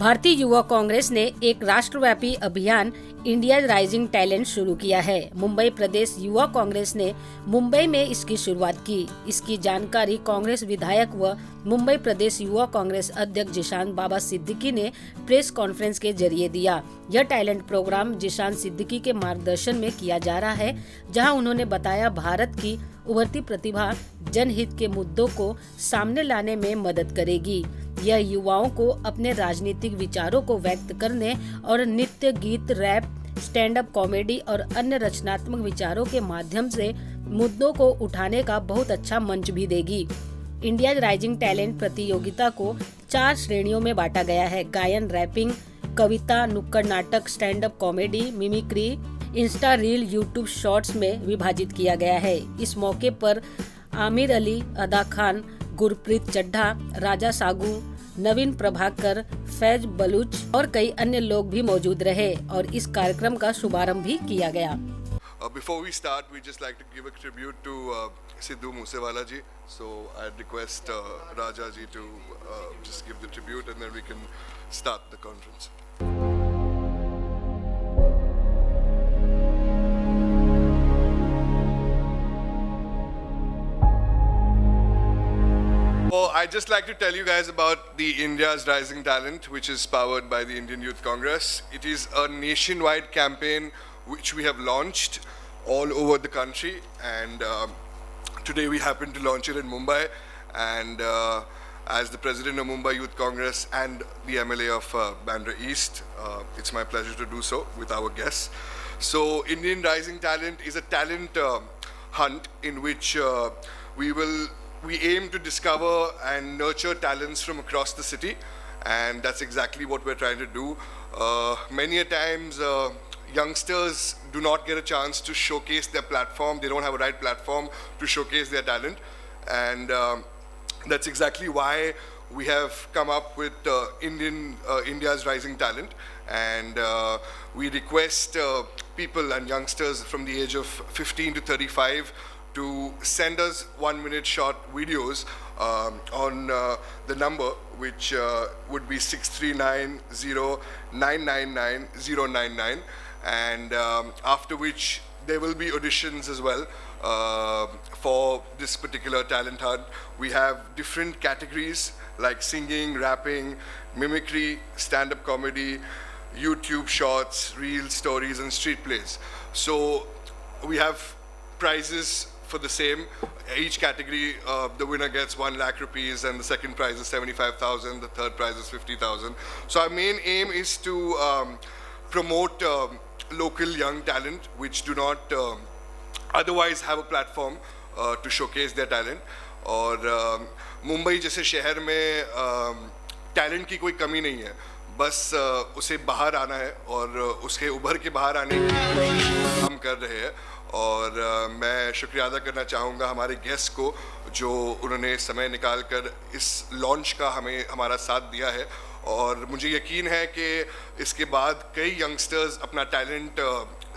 भारतीय युवा कांग्रेस ने एक राष्ट्रव्यापी अभियान इंडिया राइजिंग टैलेंट शुरू किया है। मुंबई प्रदेश युवा कांग्रेस ने मुंबई में इसकी शुरुआत की। इसकी जानकारी कांग्रेस विधायक व मुंबई प्रदेश युवा कांग्रेस अध्यक्ष जिशान बाबा सिद्दीकी ने प्रेस कॉन्फ्रेंस के जरिए दिया। यह टैलेंट प्रोग्राम जिशान सिद्दीकी के मार्गदर्शन में किया जा रहा है, जहां उन्होंने बताया भारत की उभरती प्रतिभा जनहित के मुद्दों को सामने लाने में मदद करेगी। यह युवाओं को अपने राजनीतिक विचारों को व्यक्त करने और नृत्य, गीत, रैप, स्टैंड अप कॉमेडी और अन्य रचनात्मक विचारों के माध्यम से मुद्दों को उठाने का बहुत अच्छा मंच भी देगी। इंडिया राइजिंग टैलेंट प्रतियोगिता को 4 श्रेणियों में बांटा गया है। गायन, रैपिंग, कविता, नुक्कड़ नाटक, stand up comedy, mimicry, Insta reel, YouTube shorts में विभाजित किया गया है। इस मौके पर आमिर अली, अदा खान, गुरप्रीत चड्ढा, राजा सागू, नवीन प्रभाकर, फैज बलूच और कई अन्य लोग भी मौजूद रहे और इस कार्यक्रम का शुभारंभ भी किया गया। Before we start, we just like to give a tribute to Sidhu Moosewala ji. So I request Raja ji to just give the tribute, and then we can start the conference. So I'd just like to tell you guys about the India's Rising Talent, which is powered by the Indian Youth Congress. It is a nationwide campaign which we have launched all over the country, and today we happen to launch it in Mumbai, and as the president of Mumbai Youth Congress and the MLA of Bandra East, it's my pleasure to do so with our guests. So Indian Rising Talent is a talent hunt in which we aim to discover and nurture talents from across the city, and that's exactly what we're trying to do. Many a times youngsters do not get a chance to showcase their platform. They don't have a right platform to showcase their talent, and that's exactly why we have come up with India's Rising Talent, and we request people and youngsters from the age of 15 to 35 to send us 1-minute short videos on the number which would be 6390999 and after which there will be auditions as well for this particular talent hunt. We have different categories like singing, rapping, mimicry, stand-up comedy, YouTube shorts, reels, stories and street plays. So we have prizes for the same. Each category, the winner gets 1 lakh rupees, and the second prize is 75,000, the third prize is 50,000. So our main aim is to promote local young talent which do not otherwise have a platform to showcase their talent. और मुंबई जैसे शहर में talent की कोई कमी नहीं है, बस उसे बाहर आना है और उसके उभर के बाहर आने की हम कर रहे हैं। और मैं शुक्रिया अदा करना चाहूँगा हमारे गेस्ट को जो उन्होंने समय निकालकर इस लॉन्च का हमारा साथ दिया है, और मुझे यकीन है कि इसके बाद कई यंगस्टर्स अपना टैलेंट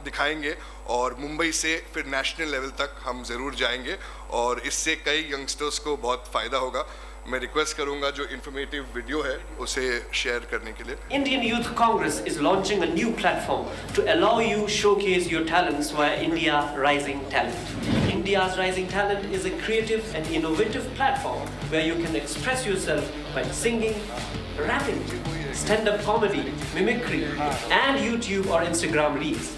दिखाएंगे और मुंबई से फिर नेशनल लेवल तक हम ज़रूर जाएंगे और इससे कई यंगस्टर्स को बहुत फ़ायदा होगा। मैं रिक्वेस्ट करूंगा जो इन्फॉर्मेटिव वीडियो है उसे शेयर करने के लिए। Indian Youth Congress is launching a new platform to allow you showcase your talents via India Rising Talent. India's Rising Talent is a creative and innovative platform where you can express yourself by singing, rapping, stand-up comedy, mimicry, and YouTube or Instagram reels.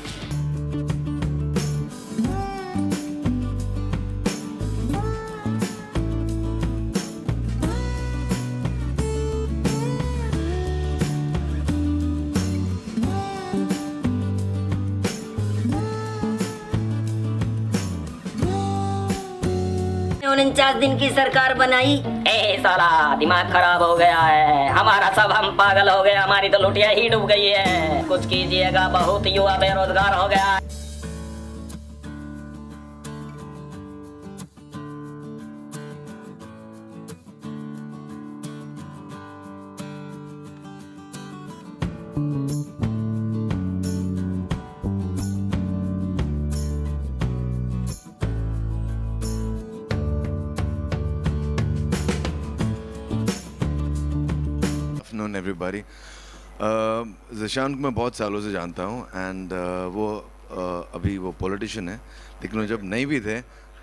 उन्होंने 49 दिन की सरकार बनाई। साला दिमाग खराब हो गया है हमारा, सब हम पागल हो गए, हमारी तो लुटिया ही डूब गई है। कुछ कीजिएगा, बहुत युवा बेरोजगार हो गया है। Afternoon, everybody. ज़ीशान को मैं बहुत सालों से जानता हूँ एंड वो अभी वो पॉलिटिशियन है, लेकिन वो जब नहीं भी थे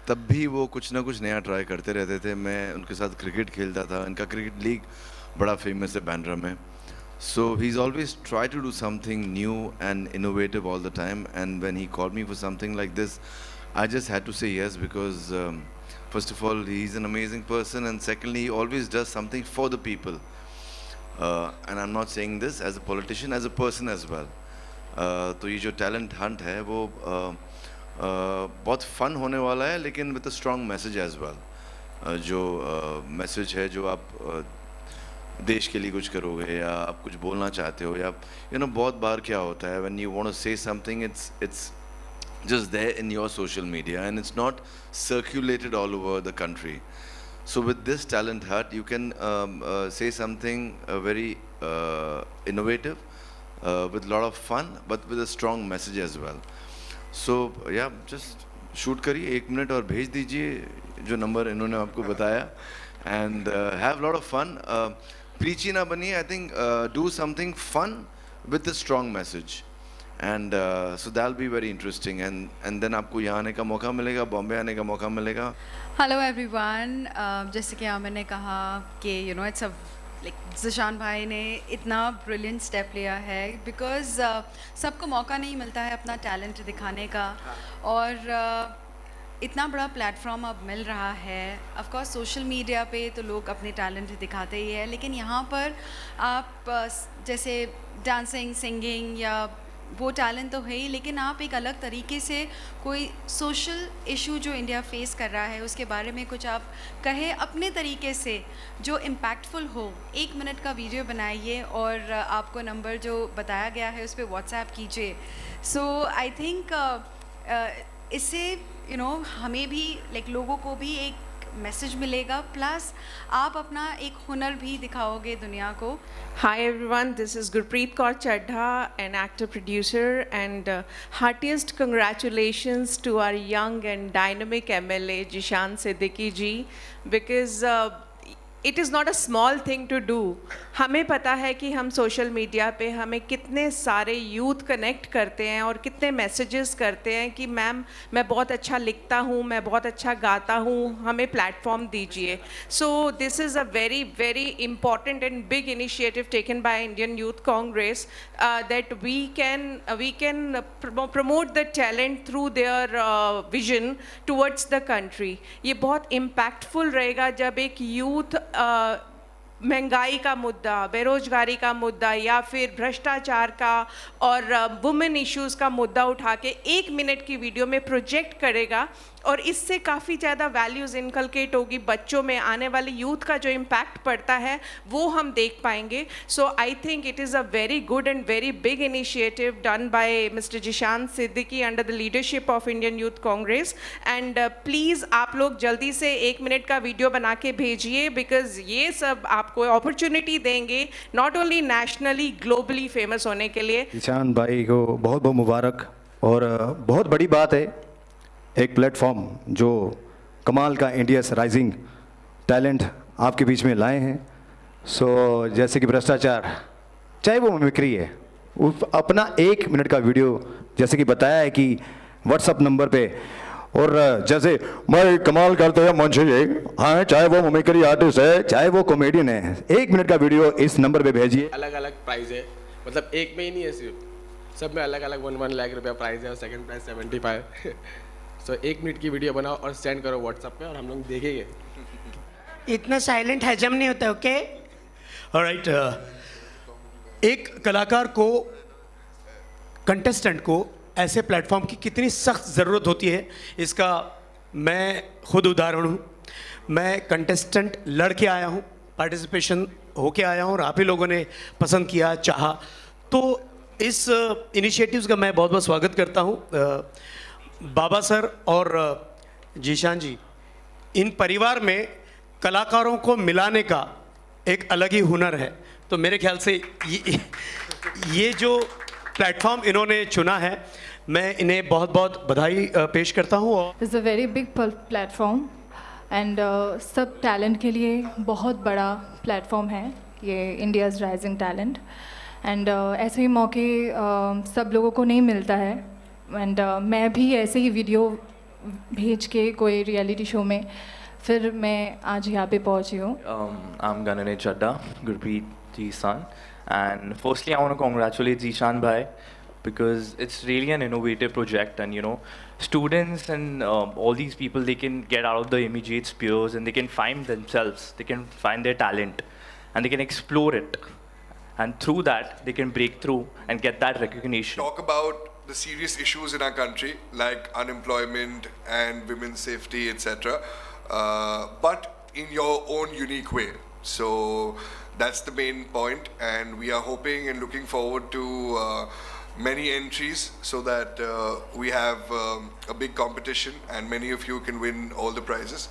तब भी वो कुछ ना कुछ नया ट्राई करते रहते थे। मैं उनके साथ क्रिकेट खेलता था, इनका क्रिकेट लीग बड़ा फेमस है बैंड्रा में। So he is always try to do something new and innovative all the time, and when he called me for something like this I just had to say yes, because first of all he is an amazing person, and secondly he always does something for the people. And I'm not saying this as a politician, as a person as well. तो ये जो talent Hunt है वो बहुत fun होने वाला है, लेकिन with a strong message as well. जो मैसेज है जो आप देश के लिए कुछ करोगे या आप कुछ बोलना चाहते हो, या बहुत बार क्या होता है when you want to say something, it's just there in your social media and it's not circulated all over the country. So with this talent hut you can say something very innovative with a lot of fun but with a strong message as well. So yeah, just shoot करिए 1 minute और भेज दीजिए जो number इन्होंने आपको बताया, and have a lot of fun. Preachy ना बनिए, I think do something fun with a strong message. And so that'll be very interesting, and then आपको यहाँ आने का मौका मिलेगा, बॉम्बे आने का मौका मिलेगा। हेलो एवरीवन, जैसे कि आमिर ने कहा कि इट्स अ लाइक ज़ीशान भाई ने इतना ब्रिलियंट स्टेप लिया है, बिकॉज़ सबको मौका नहीं मिलता है अपना टैलेंट दिखाने का, और इतना बड़ा प्लेटफॉर्म अब मिल रहा है। ऑफ कोर्स सोशल मीडिया पे तो लोग अपने टैलेंट दिखाते ही है, लेकिन यहाँ पर आप जैसे डांसिंग, सिंगिंग या वो टैलेंट तो है ही, लेकिन आप एक अलग तरीके से कोई सोशल इशू जो इंडिया फेस कर रहा है उसके बारे में कुछ आप कहें अपने तरीके से जो इम्पैक्टफुल हो। 1 मिनट का वीडियो बनाइए और आपको नंबर जो बताया गया है उस पर व्हाट्सएप कीजिए। सो आई थिंक इससे हमें भी लाइक लोगों को भी एक मैसेज मिलेगा, प्लस आप अपना एक हुनर भी दिखाओगे दुनिया को। Hi everyone, this is Gurpreet Kaur Chadha, an actor producer, and heartiest congratulations to our young and dynamic MLA Jishan Siddiqui ji, because it is not a small thing to do. हमें पता है कि हम social media पे हमें कितने सारे youth connect करते हैं और कितने मैसेजेस करते हैं कि मैम मैं बहुत अच्छा लिखता हूँ, मैं बहुत अच्छा गाता हूँ, हमें प्लेटफॉर्म दीजिए। So this is a very very important and big initiative taken by Indian youth Congress, that we can promote the talent through their vision towards the country. ये बहुत इम्पैक्टफुल रहेगा जब एक यूथ महंगाई का मुद्दा, बेरोजगारी का मुद्दा या फिर भ्रष्टाचार का और वुमेन इश्यूज़ का मुद्दा उठा के 1 मिनट की वीडियो में प्रोजेक्ट करेगा, और इससे काफ़ी ज़्यादा वैल्यूज़ इनकलकेट होगी बच्चों में। आने वाले यूथ का जो इम्पैक्ट पड़ता है वो हम देख पाएंगे। So I think it is a very good and very big initiative done by mister Zishan Siddiqui under the leadership of Indian youth Congress. And please आप लोग जल्दी से 1 मिनट का वीडियो बना के भेजिए, बिकॉज ये सब आपको अपॉर्चुनिटी देंगे not only nationally globally famous होने के लिए। जिशान भाई को बहुत बहुत मुबारक, और बहुत बड़ी बात है एक प्लेटफॉर्म जो कमाल का इंडियाज़ राइजिंग टैलेंट आपके बीच में लाए हैं। सो जैसे कि भ्रष्टाचार, चाहे वो मिमिक्री है, अपना 1 मिनट का वीडियो जैसे कि बताया है कि व्हाट्सअप नंबर पे, और जैसे मैं कमाल करते हैं मुंशी जी, हाँ, चाहे वो मिमिक्री आर्टिस्ट है चाहे वो कॉमेडियन है, 1 मिनट का वीडियो इस नंबर पे भेजिए। अलग अलग प्राइस है, मतलब एक में ही नहीं है, सिर्फ सब में अलग अलग 1 लाख रुपया प्राइस है, और सेकंड प्राइस 75। सो 1 मिनट की वीडियो बनाओ और सेंड करो व्हाट्सएप पे, और हम लोग देखेंगे। इतना साइलेंट हजम नहीं होता, ओके? ऑलराइट, एक कलाकार को, कंटेस्टेंट को ऐसे प्लेटफॉर्म की कितनी सख्त ज़रूरत होती है, इसका मैं खुद उदाहरण हूँ। मैं कंटेस्टेंट लड़ के आया हूँ, पार्टिसिपेशन होके आया हूँ, और आप ही लोगों ने पसंद किया, चाहा, तो इस इनिशिएटिव्स का मैं बहुत बहुत स्वागत करता हूँ। बाबा सर और जिशान जी, इन परिवार में कलाकारों को मिलाने का एक अलग ही हुनर है, तो मेरे ख्याल से ये जो प्लेटफॉर्म इन्होंने चुना है, मैं इन्हें बहुत बहुत बधाई पेश करता हूँ। It's a very big platform, and सब टैलेंट के लिए बहुत बड़ा प्लेटफॉर्म है ये इंडियाज़ राइजिंग टैलेंट। एंड ऐसे ही मौके सब लोगों को नहीं मिलता है एंड मैं भी ऐसे ही वीडियो भेज के कोई रियलिटी शो में फिर मैं आज यहाँ पे पहुँची हूँ. I'm Ganane Chadda, Gurpreet ji's son, and firstly I want to congratulate Zishan bhai because it's really an innovative project, and you know, students and all these people, they can get out of the immediate spheres and they can find themselves, they can find their talent and they can explore it, and through that they can break through and get that recognition. Talk about the serious issues in our country like unemployment and women's safety, etc. But in your own unique way. So that's the main point, and we are hoping and looking forward to many entries so that we have a big competition and many of you can win all the prizes.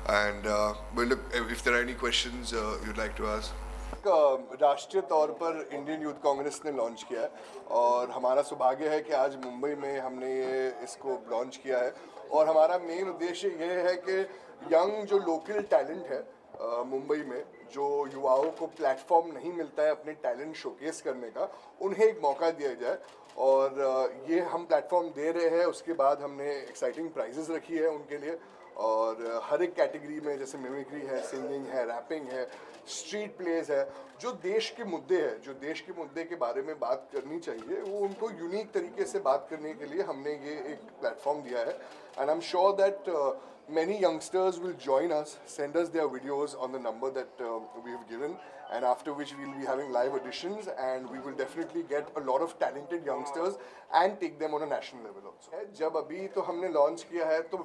And we'll look if there are any questions you'd like to ask. राष्ट्रीय तौर पर Indian youth Congress ने launch किया है और हमारा सौभाग्य है कि आज मुंबई में हमने ये इसको लॉन्च किया है और हमारा मेन उद्देश्य ये है कि यंग जो लोकल टैलेंट है मुंबई में, जो युवाओं को प्लेटफॉर्म नहीं मिलता है अपने टैलेंट शोकेस करने का, उन्हें एक मौका दिया जाए और ये हम प्लेटफॉर्म दे रहे हैं. उसके बाद हमने एक्साइटिंग प्राइजेस रखी है उनके लिए और हर एक कैटेगरी में, जैसे मिमिक्री है, सिंगिंग है, रैपिंग है, स्ट्रीट प्लेज है, जो देश के मुद्दे हैं, जो देश के मुद्दे के बारे में बात करनी चाहिए, वो उनको यूनिक तरीके से बात करने के लिए हमने ये एक प्लेटफॉर्म दिया है. And I am sure that many youngsters will join us, send us their videos on the number that we have given, and after which we will be having live auditions and we will definitely get a lot of talented youngsters and take them on a national level also. जब अभी तो हमने launch किया है तो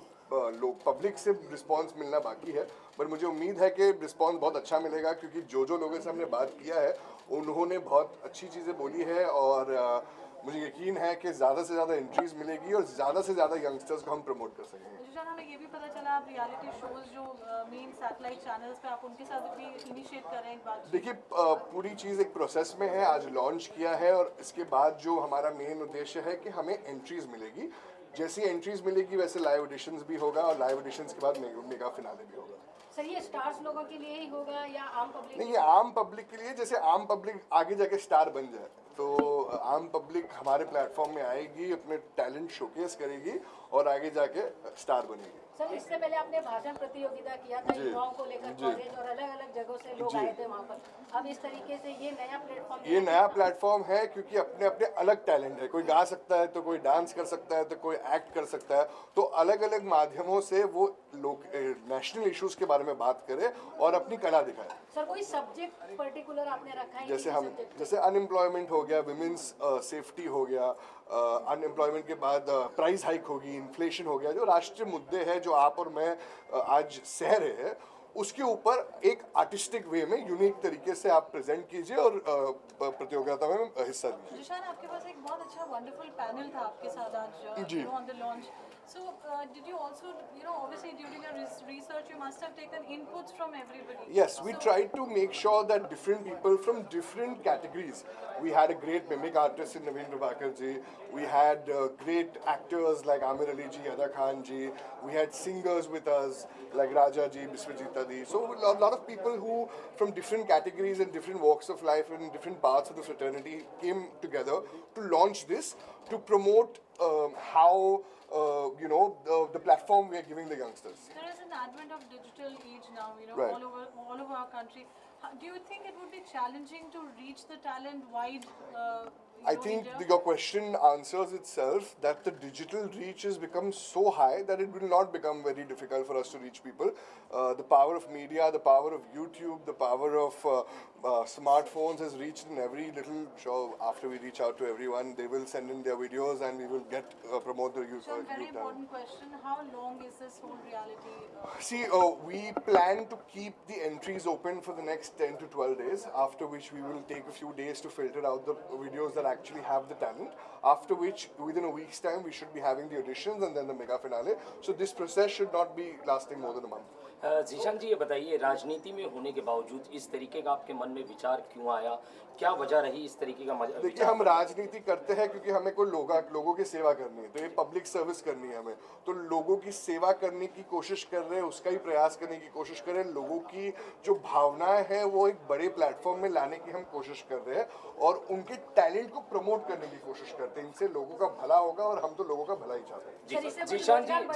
लोग public से response मिलना बाकी है, पर मुझे उम्मीद है कि रिस्पांस बहुत अच्छा मिलेगा क्योंकि जो लोगों से हमने बात किया है उन्होंने बहुत अच्छी चीज़ें बोली है और मुझे यकीन है कि ज़्यादा से ज़्यादा एंट्रीज मिलेगी और ज़्यादा से ज़्यादा यंगस्टर्स को हम प्रमोट कर सकेंगे. हमें ये भी पता चला आप रियलिटी शोज जो मेन सैटेलाइट चैनल्स पे आप उनके साथ भी इनिशिएट कर रहे हैं. एक बात देखिए, पूरी चीज़ एक प्रोसेस में है. आज लॉन्च किया है और इसके बाद जो हमारा मेन उद्देश्य है कि हमें एंट्रीज मिलेगी. जैसी एंट्रीज मिलेगी वैसे लाइव ऑडिशंस भी होगा और लाइव ऑडिशंस के बाद मेगा फिनाले भी होगा. सर, ये स्टार्स लोगों के लिए ही होगा या आम पब्लिक? नहीं, ये आम पब्लिक के लिए. जैसे आम पब्लिक आगे जाके स्टार बन जाए तो आम पब्लिक हमारे प्लेटफॉर्म में आएगी, अपने टैलेंट शोकेस करेगी और आगे जाके स्टार बनेगी. सर, इससे पहले आपने भाषण प्रतियोगिता किया था युवाओं को लेकर कॉलेज और अलग अलग जगहों से लोग आए थे वहाँ पर. अब इस तरीके से ये नया प्लेटफॉर्म है क्योंकि अपने अपने अलग टैलेंट है. कोई गा सकता है तो कोई डांस कर सकता है तो कोई एक्ट कर सकता है, तो अलग अलग माध्यमों से वो लोग नेशनल इश्यूज के बारे में बात करे और अपनी कला दिखाए. सर, कोई सब्जेक्ट पर्टिकुलर आपने रखा है? जैसे अनएम्प्लॉयमेंट हो गया, विमेंस सेफ्टी हो गया, अनएम्प्लॉयमेंट के बाद प्राइस हाइक होगी, इन्फ्लेशन हो गया, जो राष्ट्रीय मुद्दे हैं जो आप और मैं आज सह रहे हैं, उसके ऊपर एक आर्टिस्टिक वे में यूनिक तरीके से आप प्रेजेंट कीजिए और प्रतियोगिता में हिस्सा लीजिए. जिशान, आपके पास एक बहुत अच्छा वंडरफुल पैनल था आपके साथ आज on the launch. So did you also, obviously during your research you must have taken inputs from everybody. Yes, we tried to make sure that different people from different categories. We had a great mimic artist in Naveen Prabhakar ji. We had great actors like Amir Ali ji, Ada Khan ji. We had singers with us like Raja ji, Biswajita ji. So a lot of people who from different categories and different walks of life and different parts of the fraternity came together to launch this, to promote how the platform we are giving the youngsters. There is an advent of digital age now, right. all over our country. Do you think it would be challenging to reach the talent wide? I think your question answers itself, that the digital reach has become so high that it will not become very difficult for us to reach people. The power of media, the power of YouTube, the power of smartphones has reached in every little show. After we reach out to everyone, they will send in their videos and we will get promote the youth. So a very important question, how long is this whole reality? See, we plan to keep the entries open for the next 10 to 12 days, after which we will take a few days to filter out the videos that actually have the talent. after which within a week's time we should be having the auditions and then the mega finale. So this process should not be lasting more than a month. Zeeshan ji, ये बताइए, राजनीति में होने के बावजूद इस तरीके का आपके मन में विचार क्यों आया, क्या वजह रही इस तरीके का? देखिए, हम राजनीति करते हैं क्योंकि हमें कोई लोगों की सेवा करनी है, तो ये पब्लिक सर्विस करनी है हमें, तो लोगों की सेवा करने की कोशिश कर रहे हैं, उसका ही प्रयास करने की कोशिश कर रहे हैं। लोगों की जो भावनाएं हैं वो एक बड़े प्लेटफॉर्म में लाने की हम कोशिश कर रहे हैं और उनके टैलेंट को प्रमोट करने की कोशिश करते हैं। इनसे लोगों का भला होगा और हम तो लोगों का भला ही चाहते हैं।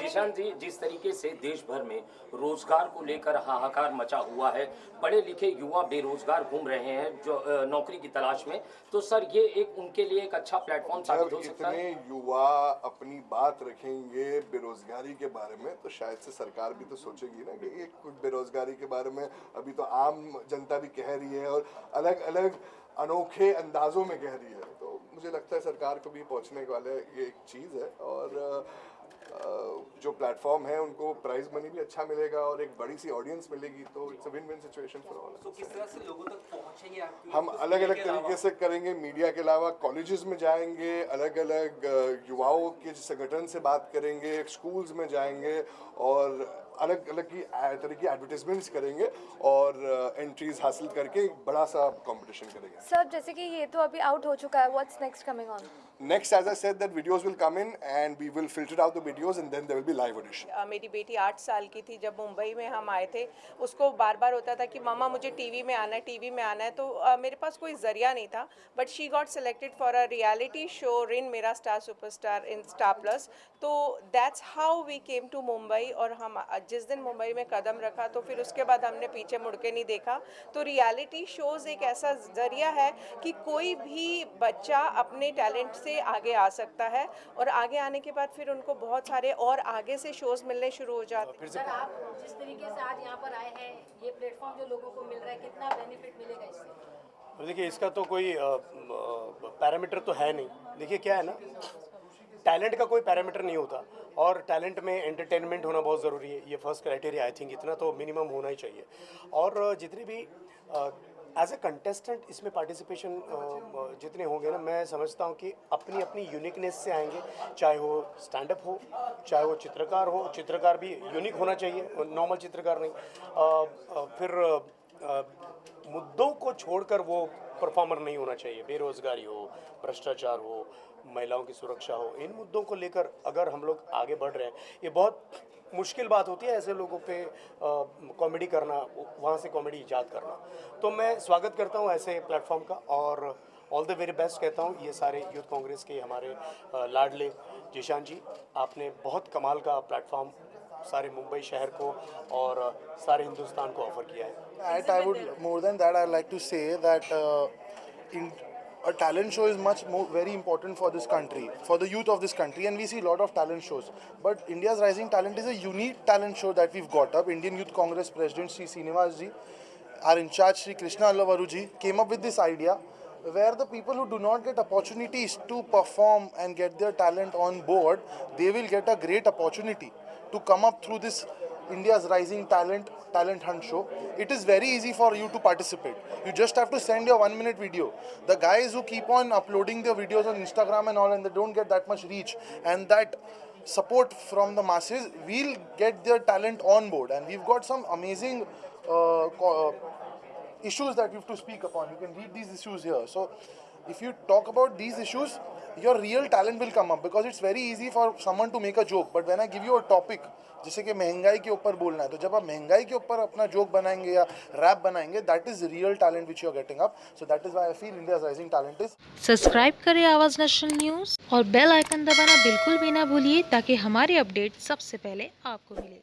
जीशान जी, जिस तरीके से देश भर में रोजगार को लेकर हाहाकार मचा हुआ है, पढ़े लिखे युवा बेरोजगार घूम रहे हैं जो नौकरी की तलाश में, तो सर ये एक उनके लिए एक अच्छा प्लेटफॉर्म साबित हो सकता है। इतने युवा अपनी बात रखेंगे बेरोजगारी के बारे में, तो शायद से सरकार भी तो सोचेगी ना कि कुछ बेरोजगारी के बारे में अभी तो आम जनता भी कह रही है और अलग अलग अनोखे अंदाजों में कह रही है। तो मुझे लगता है सरकार को भी पहुंचने वाले ये एक चीज़ है और जो प्लेटफॉर्म है उनको प्राइज मनी भी अच्छा मिलेगा और एक बड़ी सी ऑडियंस मिलेगी, तो it's a win win situation for all. तो किस तरह से लोगों तक पहुंचेंगे आप? हम अलग अलग तरीके से करेंगे। मीडिया के अलावा कॉलेजेस में जाएंगे, अलग अलग युवाओं के संगठन से बात करेंगे, स्कूल्स में जाएंगे और अलग अलग की तरह की एडवर्टाइजमेंट्स करेंगे और एंट्रीज हासिल करके एक बड़ा सा कंपटीशन करेंगे। सर, जैसे कि ये तो अभी आउट हो चुका है, what's next coming on? Next, as I said, that videos will come in and we will filter out the videos and then there will be live audition. मेरी बेटी 8 साल की थी जब मुंबई में हम आए थे। उसको बार बार होता था कि मम्मा मुझे टीवी में आना है, टीवी में आना है। तो मेरे पास कोई ज़रिया नहीं था, but she got selected for a reality show रिन मेरा star superstar in Star Plus. तो that's how we came to Mumbai. और हम जिस दिन मुंबई में कदम रखा तो फिर उसके बाद हमने पीछे मुड़ के नहीं देखा। तो रियलिटी शोज़ एक ऐसा ज़रिया है कि कोई भी बच्चा अपने टैलेंट से आगे आ सकता है और आगे आने के बाद फिर उनको बहुत सारे और आगे से शोज़ मिलने शुरू हो जाते हैं। सर, आप जिस तरीके से आज यहाँ पर आए हैं, ये प्लेटफॉर्म जो लोगों को मिल रहा है, कितना बेनिफिट मिलेगा इससे? देखिए, इसका तो कोई पैरामीटर तो है नहीं। देखिए क्या है ना, टैलेंट का कोई पैरामीटर नहीं होता और टैलेंट में एंटरटेनमेंट होना बहुत ज़रूरी है। ये फर्स्ट क्राइटेरिया, आई थिंक इतना तो मिनिमम होना ही चाहिए। और जितने भी एज ए कंटेस्टेंट इसमें पार्टिसिपेशन जितने होंगे ना, मैं समझता हूँ कि अपनी अपनी यूनिकनेस से आएंगे। चाहे वो स्टैंड अप हो, चाहे वो चित्रकार हो, चित्रकार भी यूनिक होना चाहिए, नॉर्मल चित्रकार नहीं। फिर मुद्दों को छोड़कर वो परफॉर्मर नहीं होना चाहिए। बेरोजगारी हो, भ्रष्टाचार हो, महिलाओं की सुरक्षा हो, इन मुद्दों को लेकर अगर हम लोग आगे बढ़ रहे हैं, ये बहुत मुश्किल बात होती है ऐसे लोगों पे कॉमेडी करना, वहाँ से कॉमेडी ईजाद करना। तो मैं स्वागत करता हूँ ऐसे प्लेटफॉर्म का और ऑल द वेरी बेस्ट कहता हूँ ये सारे यूथ कांग्रेस के हमारे लाडले जीशान जी। आपने बहुत कमाल का प्लेटफॉर्म सारे मुंबई शहर को और सारे हिंदुस्तान को ऑफर किया है। I would more than that I like to say that a talent show is very important for this country, for the youth of this country, and we see a lot of talent shows. But India's Rising Talent is a unique talent show that we've got up. Indian Youth Congress President Sri Srinivas ji, our in charge Sri Krishna Allavaru ji, came up with this idea where the people who do not get opportunities to perform and get their talent on board, they will get a great opportunity to come up through this India's Rising Talent Hunt show. It is very easy for you to participate. You just have to send your 1-minute video. The guys who keep on uploading their videos on Instagram and all, and they don't get that much reach and that support from the masses, will get their talent on board. And we've got some amazing issues that we have to speak upon. You can read these issues here. So if you talk about these issues, your real talent will come up, because it's very easy for someone to make a joke. But when I give you a topic, जैसे कि महंगाई के ऊपर बोलना है, तो जब आप महंगाई के ऊपर अपना जोक बनाएंगे या रैप बनाएंगे, that is real talent which you are getting up. So that is why I feel India's rising talent is. Subscribe करें आवाज नेशनल न्यूज़ और बेल आइकन दबाना बिल्कुल भी ना भूलिए, ताकि हमारी अपडेट सबसे पहले आपको मिले.